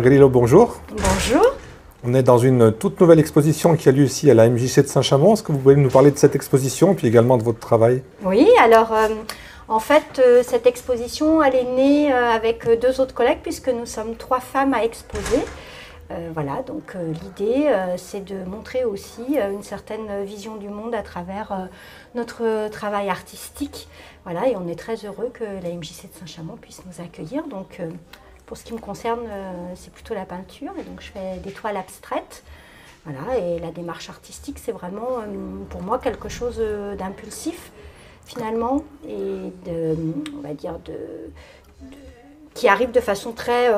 Grillo, bonjour. Bonjour. On est dans une toute nouvelle exposition qui a lieu ici à la MJC de Saint-Chamond. Est-ce que vous pouvez nous parler de cette exposition, puis également de votre travail? Oui, alors en fait, cette exposition, elle est née avec deux autres collègues puisque nous sommes 3 femmes à exposer. Voilà, donc l'idée, c'est de montrer aussi une certaine vision du monde à travers notre travail artistique. Voilà, et on est très heureux que la MJC de Saint-Chamond puisse nous accueillir. Donc, pour ce qui me concerne, c'est plutôt la peinture, et donc je fais des toiles abstraites. Voilà, et la démarche artistique, c'est vraiment pour moi quelque chose d'impulsif finalement, et on va dire qui arrive de façon très,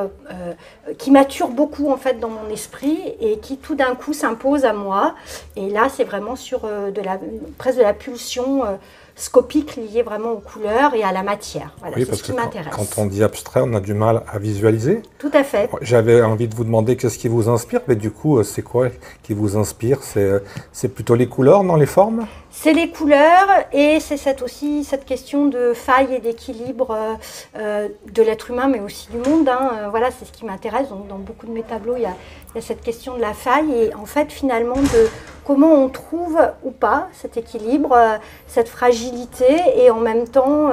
qui mature beaucoup en fait dans mon esprit et qui tout d'un coup s'impose à moi. Et là, c'est vraiment sur presque de la pulsion scopique liée vraiment aux couleurs et à la matière. Voilà, oui, c'est ce qui m'intéresse. Quand on dit abstrait, on a du mal à visualiser. Tout à fait. J'avais envie de vous demander qu'est-ce qui vous inspire, mais du coup, c'est quoi qui vous inspire? C'est plutôt les couleurs, non les formes? C'est les couleurs et c'est aussi cette question de faille et d'équilibre de l'être humain, mais aussi du monde. Voilà, c'est ce qui m'intéresse. Donc, dans beaucoup de mes tableaux, il y a cette question de la faille et en fait, finalement, de comment on trouve ou pas cet équilibre, cette fragilité et en même temps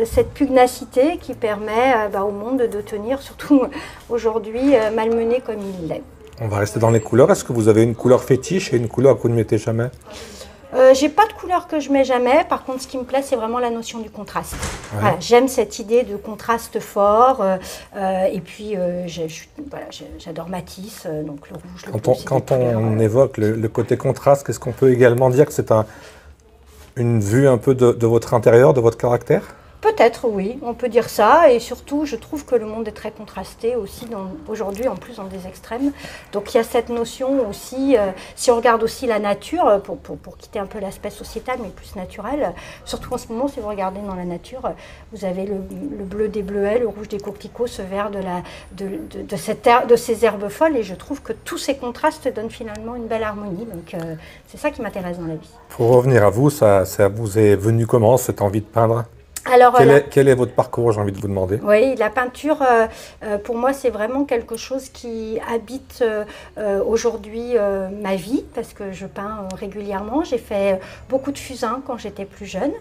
cette pugnacité qui permet au monde de tenir, surtout aujourd'hui, malmené comme il l'est. On va rester dans les couleurs. Est-ce que vous avez une couleur fétiche et une couleur que vous ne mettez jamais? J'ai pas de couleur que je mets jamais. Par contre, ce qui me plaît, c'est vraiment la notion du contraste. Ouais. Voilà, j'aime cette idée de contraste fort. Et puis, j'adore Matisse, donc le rouge, le bleu. Quand on évoque le côté contraste, qu'est-ce qu'on peut également dire que c'est une vue un peu de votre intérieur, de votre caractère? Peut-être, oui, on peut dire ça. Et surtout, je trouve que le monde est très contrasté aussi aujourd'hui, en plus dans des extrêmes. Donc il y a cette notion aussi, si on regarde aussi la nature, pour quitter un peu l'aspect sociétal, mais plus naturel, surtout en ce moment, si vous regardez dans la nature, vous avez le bleu des bleuets, le rouge des coquelicots, ce vert de ces herbes folles. Et je trouve que tous ces contrastes donnent finalement une belle harmonie. Donc c'est ça qui m'intéresse dans la vie. Pour revenir à vous, ça vous est venu comment, cette envie de peindre? Alors, quel est votre parcours, j'ai envie de vous demander? Oui, la peinture, pour moi, c'est vraiment quelque chose qui habite aujourd'hui ma vie, parce que je peins régulièrement. J'ai fait beaucoup de fusains quand j'étais plus jeune,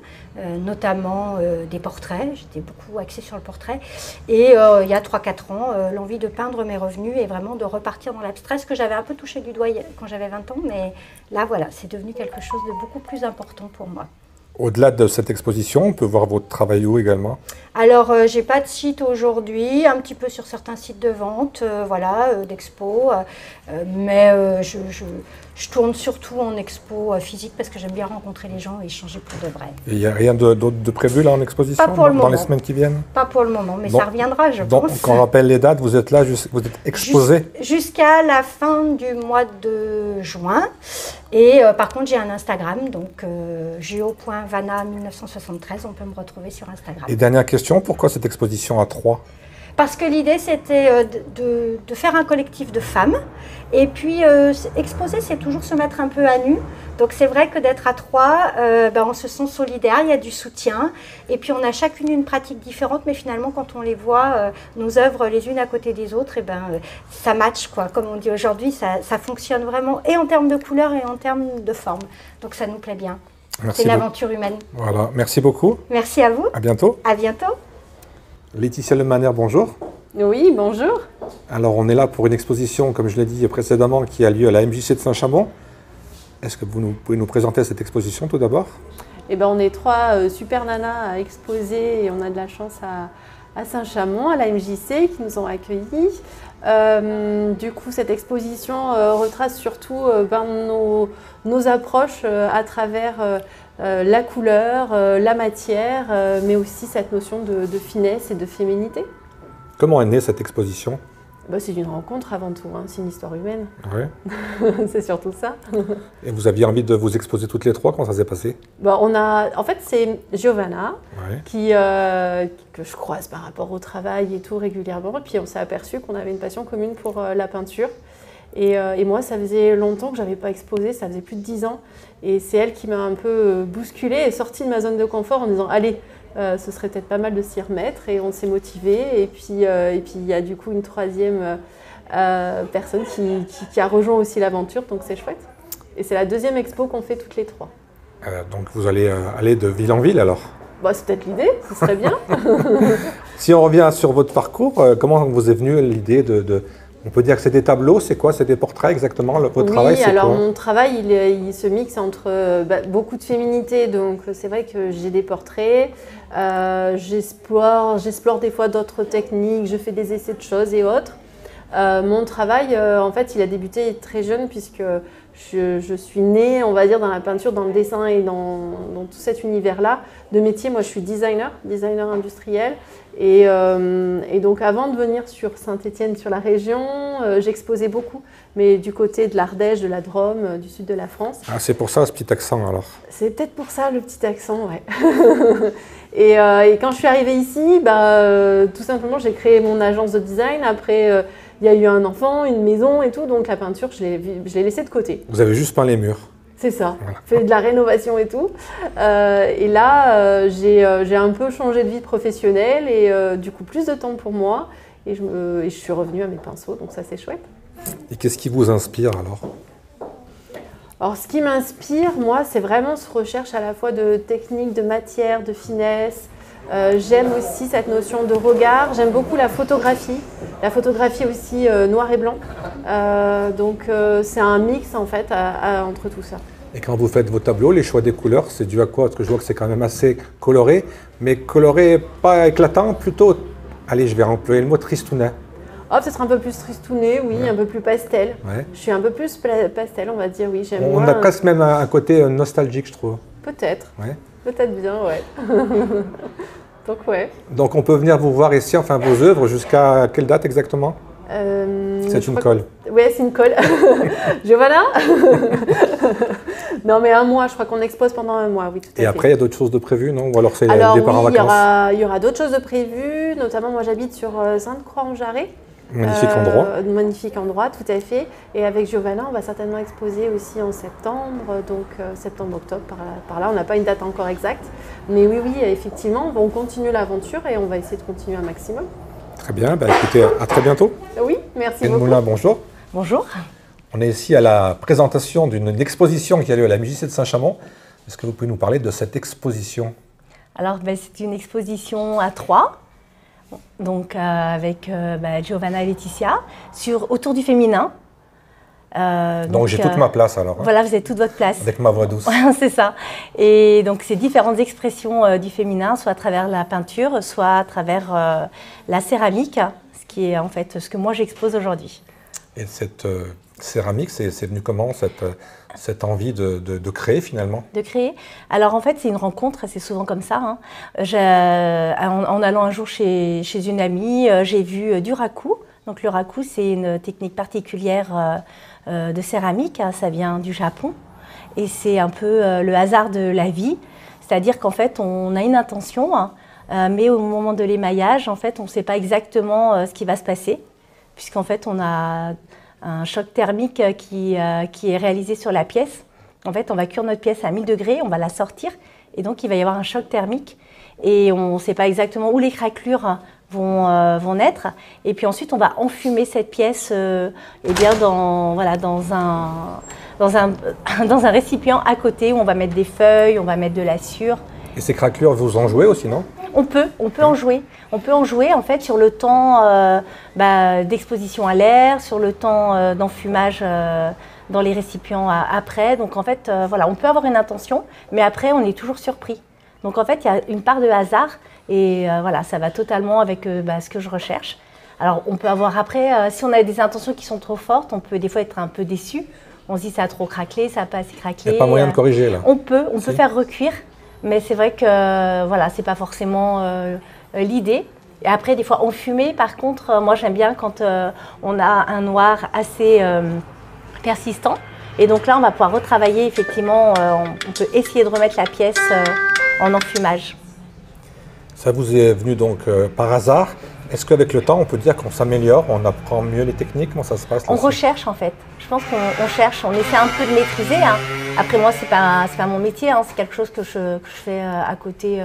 notamment des portraits. J'étais beaucoup axée sur le portrait. Et il y a 3-4 ans, l'envie de peindre m'est revenue et vraiment de repartir dans l'abstrait, ce que j'avais un peu touché du doigt quand j'avais 20 ans. Mais là, voilà, c'est devenu quelque chose de beaucoup plus important pour moi. Au-delà de cette exposition, on peut voir votre travail où également? Alors, j'ai pas de site aujourd'hui, un petit peu sur certains sites de vente, d'expo, mais je tourne surtout en expo physique parce que j'aime bien rencontrer les gens et échanger pour de vrai. Et il n'y a rien d'autre de prévu là en exposition? Pas pour le moment. Dans les semaines qui viennent? Pas pour le moment, mais ça reviendra, je pense. Donc, on rappelle les dates, vous êtes là, vous êtes exposé? Jusqu'à la fin du mois de juin. Et par contre, j'ai un Instagram, donc geo.vana1973, on peut me retrouver sur Instagram. Et dernière question, pourquoi cette exposition à 3? Parce que l'idée, c'était de faire un collectif de femmes. Et puis, exposer, c'est toujours se mettre un peu à nu. Donc, c'est vrai que d'être à 3, on se sent solidaire, il y a du soutien. Et puis, on a chacune une pratique différente. Mais finalement, quand on les voit, nos œuvres les unes à côté des autres, ça match, quoi. Comme on dit aujourd'hui, ça fonctionne vraiment, et en termes de couleurs et en termes de forme. Donc, ça nous plaît bien. C'est une aventure humaine. Voilà, merci beaucoup. Merci à vous. À bientôt. À bientôt. Laetitia Lemaner, bonjour. Oui, bonjour. Alors, on est là pour une exposition, comme je l'ai dit précédemment, qui a lieu à la MJC de Saint-Chamond. Est-ce que vous pouvez nous présenter cette exposition tout d'abord? Eh ben, on est 3 super nanas à exposer et on a de la chance à Saint-Chamond, à la MJC, qui nous ont accueillis. Du coup, cette exposition retrace surtout nos approches à travers la couleur, la matière, mais aussi cette notion de finesse et de féminité. Comment est née cette exposition? C'est une rencontre avant tout, hein. C'est une histoire humaine. Ouais. C'est surtout ça. Et vous aviez envie de vous exposer toutes les 3, comment ça s'est passé? En fait, c'est Giovanna ouais. que je croise par rapport au travail et tout régulièrement. Et puis on s'est aperçu qu'on avait une passion commune pour la peinture. Et moi, ça faisait longtemps que je n'avais pas exposé, ça faisait plus de 10 ans. Et c'est elle qui m'a un peu bousculée et sortie de ma zone de confort en disant « Allez, ce serait peut-être pas mal de s'y remettre et on s'est motivés. Et puis il y a du coup une troisième personne qui a rejoint aussi l'aventure, donc c'est chouette. Et c'est la deuxième expo qu'on fait toutes les trois. Donc vous allez aller de ville en ville alors? Bah, c'est peut-être l'idée, ce serait bien. Si on revient sur votre parcours, comment vous est venue l'idée on peut dire que c'est des tableaux, c'est quoi? C'est des portraits exactement? Votre travail, c'est quoi? Oui, alors mon travail, il se mixe entre beaucoup de féminité, donc c'est vrai que j'ai des portraits, j'explore des fois d'autres techniques, je fais des essais de choses et autres. Mon travail, en fait, il a débuté très jeune puisque je suis née, on va dire, dans la peinture, dans le dessin et dans tout cet univers-là. De métier, moi, je suis designer industriel. Et donc, avant de venir sur Saint-Étienne, sur la région, j'exposais beaucoup, mais du côté de l'Ardèche, de la Drôme, du sud de la France. Ah, c'est pour ça ce petit accent alors? C'est peut-être pour ça le petit accent, ouais. Et quand je suis arrivée ici, tout simplement, j'ai créé mon agence de design. Après, il y a eu un enfant, une maison et tout, donc la peinture, je l'ai laissée de côté. Vous avez juste peint les murs? C'est ça, voilà. Fait de la rénovation et tout. Et là, j'ai un peu changé de vie professionnelle et du coup, plus de temps pour moi. Et je suis revenue à mes pinceaux, donc ça, c'est chouette. Et qu'est-ce qui vous inspire alors? Alors, ce qui m'inspire, moi, c'est vraiment cette recherche à la fois de technique, de matière, de finesse. J'aime aussi cette notion de regard. J'aime beaucoup la photographie aussi noir et blanc. Donc c'est un mix en fait entre tout ça. Et quand vous faites vos tableaux, les choix des couleurs, c'est dû à quoi? Parce que je vois que c'est quand même assez coloré, mais coloré pas éclatant, plutôt, allez, je vais employer le mot tristounet. Oh, peut-être un peu plus tristounet, oui, ouais. Un peu plus pastel. Ouais. Je suis un peu plus pastel, on va dire, oui. On a presque même un côté nostalgique, je trouve. Peut-être. Ouais. Peut-être bien, ouais. Donc, ouais. Donc, on peut venir vous voir ici, enfin vos œuvres, jusqu'à quelle date exactement? C'est une colle. Oui, c'est une colle. Giovanna. Non, mais un mois, je crois qu'on expose pendant un mois, oui, tout à fait. Et après, il y a d'autres choses de prévues, non? Ou alors c'est le départ en vacances? Il y aura d'autres choses de prévues, notamment moi j'habite sur Sainte-Croix-en-Jarret. Magnifique endroit. Magnifique endroit, tout à fait. Et avec Giovanna, on va certainement exposer aussi en septembre, donc septembre-octobre, par là. On n'a pas une date encore exacte. Mais oui, effectivement, on continue l'aventure et on va essayer de continuer un maximum. Très bien, écoutez, à très bientôt. Oui, merci Hélène beaucoup. Moulin, bonjour. Bonjour. On est ici à la présentation d'une exposition qui a lieu à la MJC de Saint-Chamond. Est-ce que vous pouvez nous parler de cette exposition? Alors, c'est une exposition à 3. Donc avec Giovanna et Laetitia, autour du féminin. Donc j'ai toute ma place alors. Hein. Voilà, vous avez toute votre place. Avec ma voix douce. C'est ça. Et donc c'est différentes expressions du féminin, soit à travers la peinture, soit à travers la céramique, ce qui est en fait ce que moi j'expose aujourd'hui. Et cette céramique, c'est venu comment, cette envie de créer finalement? De créer. Alors en fait c'est une rencontre, c'est souvent comme ça. Hein. En allant un jour chez une amie, j'ai vu du raku. Donc le raku c'est une technique particulière de céramique, hein. Ça vient du Japon. Et c'est un peu le hasard de la vie. C'est-à-dire qu'en fait on a une intention, hein, mais au moment de l'émaillage, en fait on ne sait pas exactement ce qui va se passer. Puisqu'en fait on a un choc thermique qui est réalisé sur la pièce. En fait, on va cuire notre pièce à 1000 degrés, on va la sortir, et donc il va y avoir un choc thermique. Et on ne sait pas exactement où les craquelures vont naître. Et puis ensuite, on va enfumer cette pièce dans un récipient à côté, où on va mettre des feuilles, on va mettre de la sciure. Et ces craquelures, vous en jouez aussi, non? On peut en jouer. On peut en jouer en fait sur le temps d'exposition à l'air, sur le temps d'enfumage dans les récipients après. Donc en fait, on peut avoir une intention, mais après on est toujours surpris. Donc en fait, il y a une part de hasard et ça va totalement avec ce que je recherche. Alors on peut avoir après, si on a des intentions qui sont trop fortes, on peut des fois être un peu déçu. On se dit ça a trop craquelé, ça n'a pas assez craquelé. Il n'y a pas moyen de corriger là? On peut faire recuire. Mais c'est vrai que c'est pas forcément l'idée. Et après, des fois, enfumer, par contre, moi j'aime bien quand on a un noir assez persistant. Et donc là, on va pouvoir retravailler, effectivement, on peut essayer de remettre la pièce en enfumage. Ça vous est venu donc par hasard. Est-ce qu'avec le temps, on peut dire qu'on s'améliore, on apprend mieux les techniques? Comment ça se passe? On recherche en fait. Je pense qu'on cherche, on essaie un peu de maîtriser. Hein. Après moi, c'est pas mon métier, hein. C'est quelque chose que je fais à côté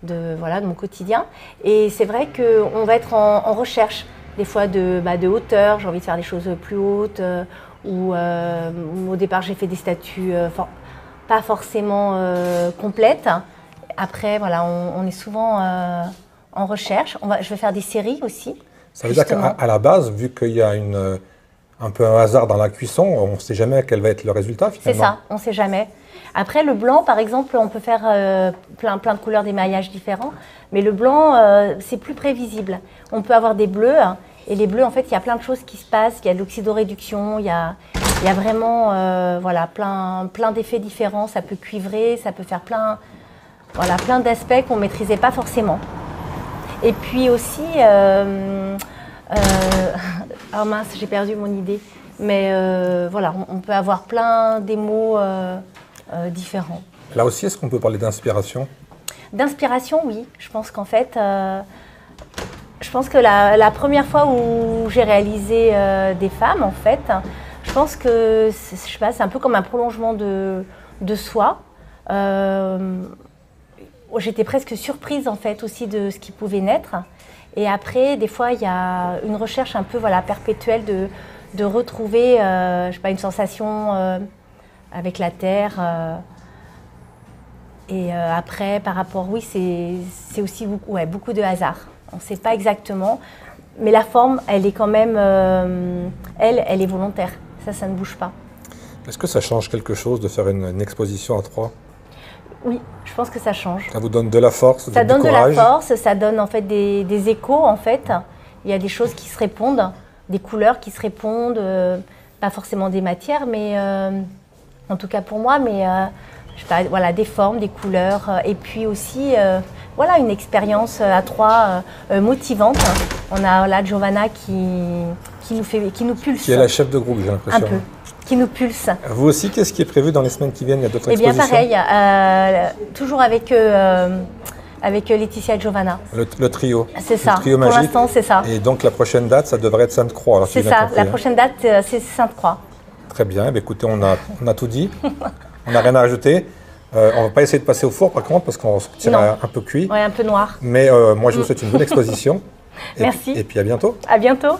voilà, de mon quotidien. Et c'est vrai qu'on va être en recherche, des fois de hauteur, j'ai envie de faire des choses plus hautes, ou au départ j'ai fait des statues pas forcément complètes. Après, voilà, on est souvent en recherche. Je vais faire des séries aussi. Ça veut dire qu'à la base, vu qu'il y a un peu un hasard dans la cuisson, on ne sait jamais quel va être le résultat finalement. C'est ça, on ne sait jamais. Après, le blanc, par exemple, on peut faire plein de couleurs, d'émaillages différents, mais le blanc, c'est plus prévisible. On peut avoir des bleus, hein, et les bleus, en fait, il y a plein de choses qui se passent. Il y a de l'oxydoréduction, il y a vraiment voilà, plein d'effets différents. Ça peut cuivrer, ça peut faire plein d'aspects qu'on ne maîtrisait pas forcément. Et puis aussi, oh mince, j'ai perdu mon idée, mais voilà, on peut avoir plein d'émaux différents. Là aussi, est-ce qu'on peut parler d'inspiration? D'inspiration, oui. Je pense qu'en fait, je pense que la première fois où j'ai réalisé des femmes, en fait, je pense que c'est un peu comme un prolongement de soi. J'étais presque surprise en fait aussi de ce qui pouvait naître. Et après, des fois, il y a une recherche un peu perpétuelle de retrouver je sais pas, une sensation avec la terre. Et après, par rapport, oui, c'est aussi beaucoup de hasard. On ne sait pas exactement, mais la forme, elle est quand même, elle est volontaire. Ça ne bouge pas. Est-ce que ça change quelque chose de faire une exposition à 3? Oui, je pense que ça change. Ça vous donne de la force, ça donne de la force, ça donne en fait des échos en fait. Il y a des choses qui se répondent, des couleurs qui se répondent, pas forcément des matières, mais en tout cas pour moi, mais je sais pas, voilà, des formes, des couleurs, et puis aussi voilà, une expérience à 3 motivante. On a là Giovanna qui nous pulse. Qui est la chef de groupe, j'ai l'impression. Un peu. Qui nous pulse. Vous aussi, qu'est-ce qui est prévu dans les semaines qui viennent? Il y a d'autres expositions? Eh bien pareil, toujours avec Laetitia et Giovanna. Le trio. C'est ça, le trio pour magique. l'instant c'est ça. Et donc la prochaine date, ça devrait être Sainte-Croix. C'est ça, la prochaine date c'est Sainte-Croix. Très bien, écoutez, on a tout dit, on n'a rien à rajouter. On ne va pas essayer de passer au four par contre, parce qu'on se tire un peu cuit. Oui, un peu noir. Mais moi je vous souhaite une bonne exposition. Merci. Et puis à bientôt. À bientôt.